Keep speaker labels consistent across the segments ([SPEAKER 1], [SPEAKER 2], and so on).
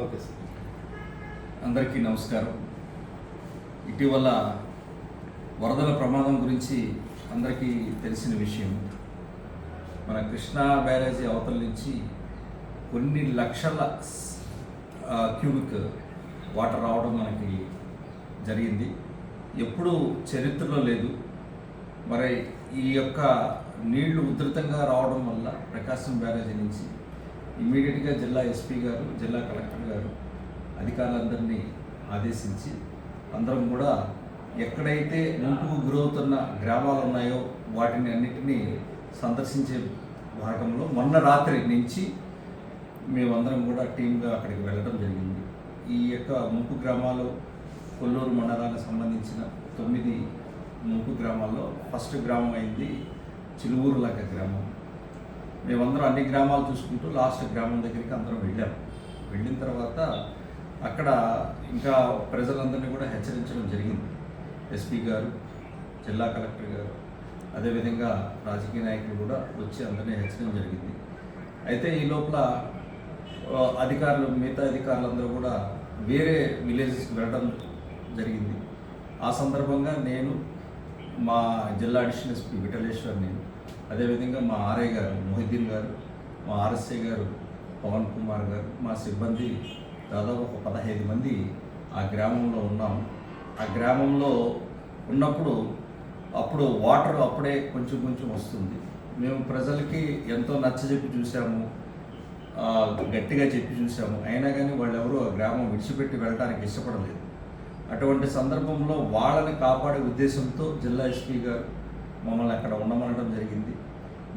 [SPEAKER 1] Okay sir.
[SPEAKER 2] అందరికీ నమస్కారం. ఇటీవల వరదల ప్రమాదం గురించి అందరికీ తెలిసిన విషయం. మన కృష్ణా బ్యారేజీ అవతల నుంచి కొన్ని లక్షల క్యూబిక్ వాటర్ రావడం మనకి జరిగింది. ఎప్పుడూ చరిత్రలో లేదు. మరి ఈ యొక్క నీళ్లు ఉధృతంగా రావడం వల్ల ప్రకాశం బ్యారేజీ నుంచి ఇమ్మీడియట్గా జిల్లా ఎస్పీ గారు, జిల్లా కలెక్టర్ గారు అధికారులందరినీ ఆదేశించి అందరం కూడా ఎక్కడైతే ముంపుకు గురవుతున్న గ్రామాలు ఉన్నాయో వాటిని అన్నిటినీ సందర్శించే భాగంలో మొన్న రాత్రి నుంచి మేమందరం కూడా టీమ్గా అక్కడికి వెళ్ళడం జరిగింది. ఈ యొక్క ముంపు గ్రామాలు కొల్లూరు మండలానికి సంబంధించిన 9 ముంపు గ్రామాల్లో ఫస్ట్ గ్రామం అయింది చిలువూరు లంక గ్రామం. మేమందరం అన్ని గ్రామాలు చూసుకుంటూ లాస్ట్ గ్రామం దగ్గరికి అందరం వెళ్ళిన తర్వాత అక్కడ ఇంకా ప్రజలందరినీ కూడా హెచ్చరించడం జరిగింది. ఎస్పీ గారు, జిల్లా కలెక్టర్ గారు, అదేవిధంగా రాజకీయ నాయకులు కూడా వచ్చి అందరినీ హెచ్చరించడం జరిగింది. అయితే ఈ లోపల మిగతా అధికారులందరూ కూడా వేరే విలేజెస్కి వెళ్ళడం జరిగింది. ఆ సందర్భంగా నేను, మా జిల్లా అడిషనల్ ఎస్పీ విఠలేశ్వర్, నేను, అదేవిధంగా మా ఆర్ఐ గారు మొహిద్దీన్ గారు, మా ఆర్ఎస్ఐ గారు పవన్ కుమార్ గారు, మా సిబ్బంది దాదాపు ఒక 15 మంది ఆ గ్రామంలో ఉన్నాము. ఆ గ్రామంలో ఉన్నప్పుడు అప్పుడు వాటర్ అప్పుడే కొంచెం కొంచెం వస్తుంది. మేము ప్రజలకి ఎంతో నచ్చజెప్పి చూసాము, గట్టిగా చెప్పి చూసాము. అయినా కానీ వాళ్ళు ఎవరు ఆ గ్రామం విడిచిపెట్టి వెళ్ళడానికి ఇష్టపడలేదు. అటువంటి సందర్భంలో వాళ్ళని కాపాడే ఉద్దేశంతో జిల్లా ఎస్పీ గారు మమ్మల్ని అక్కడ ఉండమనడం జరిగింది.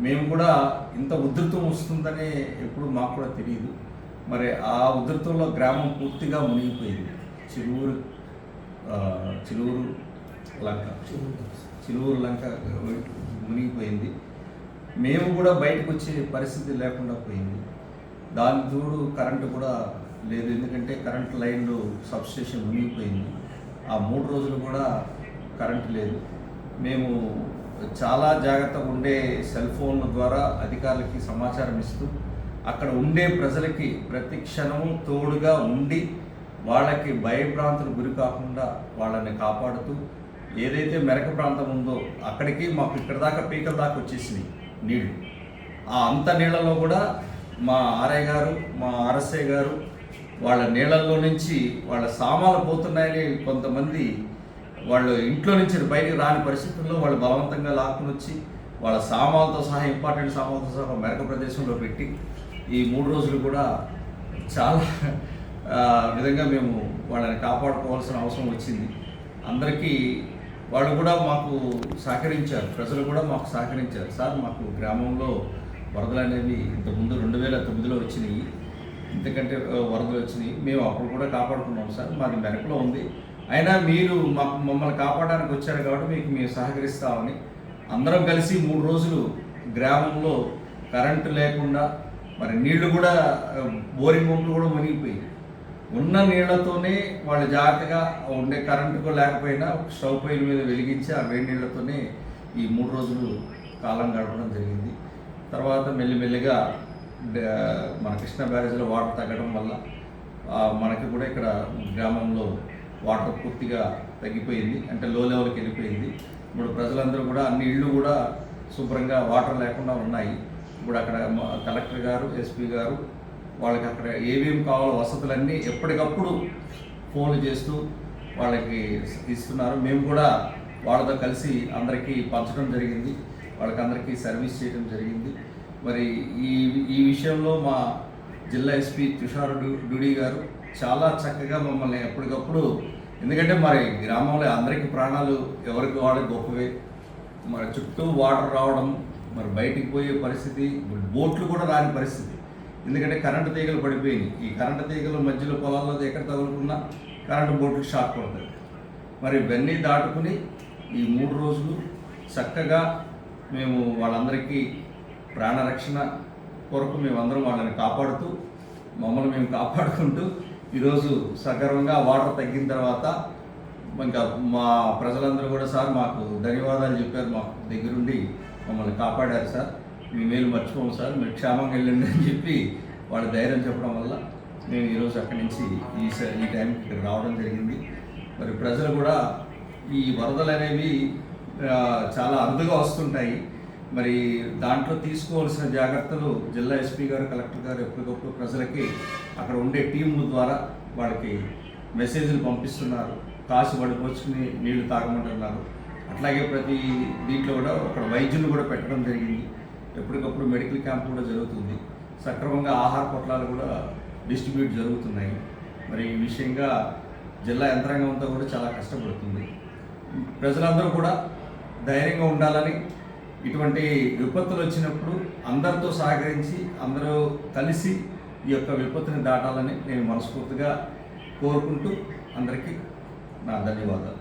[SPEAKER 2] మేము కూడా ఇంత ఉధృతం వస్తుందని ఎప్పుడు మాకు కూడా తెలియదు. మరి ఆ ఉధృతంలో గ్రామం పూర్తిగా మునిగిపోయింది. చిలువూరు లంక మునిగిపోయింది. మేము కూడా బయటకు వచ్చే పరిస్థితి లేకుండా పోయింది. దాని తోడు కరెంటు కూడా లేదు. ఎందుకంటే కరెంటు లైన్లు సబ్స్టేషన్ మునిగిపోయింది. ఆ 3 రోజులు కూడా కరెంటు లేదు. మేము చాలా జాగ్రత్తగా ఉండే సెల్ ఫోన్ల ద్వారా అధికారులకి సమాచారం ఇస్తూ అక్కడ ఉండే ప్రజలకి ప్రతి క్షణము తోడుగా ఉండి వాళ్ళకి భయభ్రాంతులు గురి కాకుండా వాళ్ళని కాపాడుతూ, ఏదైతే మెరక ప్రాంతం ఉందో అక్కడికి మాకు ఇక్కడ దాకా పీకల దాకా వచ్చేసినాయి నీళ్లు. ఆ అంత నీళ్ళలో కూడా మా ఆర్ఐ గారు, మా ఆర్ఎస్ఐ గారు వాళ్ళ నీళ్ళల్లో నుంచి వాళ్ళ సామాన్లు పోతున్నాయని కొంతమంది వాళ్ళు ఇంట్లో నుంచి బయటికి రాని పరిస్థితుల్లో వాళ్ళు బలవంతంగా లాక్కుని వచ్చి వాళ్ళ సామాన్లతో సహా, ఇంపార్టెంట్ సామాన్లతో సహా మెరక ప్రదేశంలో పెట్టి ఈ 3 రోజులు కూడా చాలా విధంగా మేము వాళ్ళని కాపాడుకోవాల్సిన అవసరం వచ్చింది. అందరికీ వాళ్ళు కూడా మాకు సహకరించారు, ప్రజలు కూడా మాకు సహకరించారు. సార్, మాకు గ్రామంలో వరదలు అనేవి ఇంతకుముందు 2009లో వచ్చినాయి, ఎందుకంటే వరదలు వచ్చినాయి, మేము అప్పుడు కూడా కాపాడుకున్నాం సార్, మాది మెరకలో ఉంది, అయినా మీరు మమ్మల్ని కాపాడడానికి వచ్చారు కాబట్టి మీకు మేము సహకరిస్తామని అందరం కలిసి 3 రోజులు గ్రామంలో కరెంటు లేకుండా, మరి నీళ్లు కూడా బోరింగ్ పంపులు కూడా మునిగిపోయి ఉన్న నీళ్లతోనే వాళ్ళు జాగ్రత్తగా ఉండే, కరెంటు లేకపోయినా స్టవ్ పైల మీద వెలిగించి ఆ వేడి నీళ్లతోనే ఈ 3 రోజులు కాలం గడపడం జరిగింది. తర్వాత మెల్లిమెల్లిగా మన కృష్ణా బ్యారేజ్లో వాటర్ తగ్గడం వల్ల మనకి కూడా ఇక్కడ గ్రామంలో వాటర్ పూర్తిగా తగ్గిపోయింది, అంటే లో లెవెల్కి వెళ్ళిపోయింది. ఇప్పుడు ప్రజలందరూ కూడా అన్ని ఇళ్ళు కూడా శుభ్రంగా వాటర్ లేకుండా ఉన్నాయి. ఇప్పుడు అక్కడ కలెక్టర్ గారు, ఎస్పీ గారు వాళ్ళకి అక్కడ ఏమేమి కావాలో వసతులన్నీ ఎప్పటికప్పుడు ఫోన్లు చేస్తూ వాళ్ళకి ఇస్తున్నారు. మేము కూడా వాళ్ళతో కలిసి అందరికీ పంచడం జరిగింది, వాళ్ళకి అందరికీ సర్వీస్ చేయడం జరిగింది. మరి ఈ విషయంలో మా జిల్లా ఎస్పీ తుషార్ డూడి గారు చాలా చక్కగా మమ్మల్ని ఎప్పటికప్పుడు, ఎందుకంటే మరి గ్రామంలో అందరికీ ప్రాణాలు ఎవరికి వాళ్ళకి గొప్పవే, మరి చుట్టూ వాటర్ రావడం, మరి బయటికి పోయే పరిస్థితి, బోట్లు కూడా రాని పరిస్థితి, ఎందుకంటే కరెంటు తీగలు పడిపోయినాయి. ఈ కరెంటు తీగల మధ్యలో పొలాల్లో ఎక్కడ తగులుకున్నా కరెంటు బోట్లు షాక్ పడుతుంది. మరి ఇవన్నీ దాటుకుని ఈ 3 రోజులు చక్కగా మేము వాళ్ళందరికీ ప్రాణరక్షణ కొరకు మేమందరం వాళ్ళని కాపాడుతూ, మమ్మల్ని మేము కాపాడుకుంటూ ఈరోజు సగర్వంగా వాటర్ తగ్గిన తర్వాత ఇంకా మా ప్రజలందరూ కూడా సార్ మాకు ధన్యవాదాలు చెప్పారు, మాకు దగ్గరుండి మమ్మల్ని కాపాడారు సార్, మీ మేలు మర్చిపోము సార్, మీరు క్షేమంగా వెళ్ళండి అని చెప్పి వాళ్ళ ధైర్యం చెప్పడం వల్ల నేను ఈరోజు అక్కడి నుంచి ఈ టైంకి ఇక్కడ రావడం జరిగింది. మరి ప్రజలు కూడా ఈ వరదలు అనేవి చాలా అరుదుగా వస్తుంటాయి. మరి దాంట్లో తీసుకోవాల్సిన జాగ్రత్తలు జిల్లా ఎస్పీ గారు, కలెక్టర్ గారు ఎప్పటికప్పుడు ప్రజలకి అక్కడ ఉండే టీముల ద్వారా వాళ్ళకి మెసేజ్లు పంపిస్తున్నారు. కాసు పడిపోచుకుని నీళ్లు తాగమంటున్నారు. అట్లాగే ప్రతి దీంట్లో కూడా ఒక వైద్యులు కూడా పెట్టడం జరిగింది. ఎప్పటికప్పుడు మెడికల్ క్యాంప్ కూడా జరుగుతుంది. సక్రమంగా ఆహార పొట్లాలు కూడా డిస్ట్రిబ్యూట్ జరుగుతున్నాయి. మరి ఈ విషయంగా జిల్లా యంత్రాంగం అంతా కూడా చాలా కష్టపడుతుంది. ప్రజలందరూ కూడా ధైర్యంగా ఉండాలని, ఇటువంటి విపత్తులు వచ్చినప్పుడు అందరితో సహకరించి అందరూ కలిసి ఈ యొక్క విపత్తుని దాటాలని నేను మనస్ఫూర్తిగా కోరుకుంటూ అందరికీ నా ధన్యవాదాలు.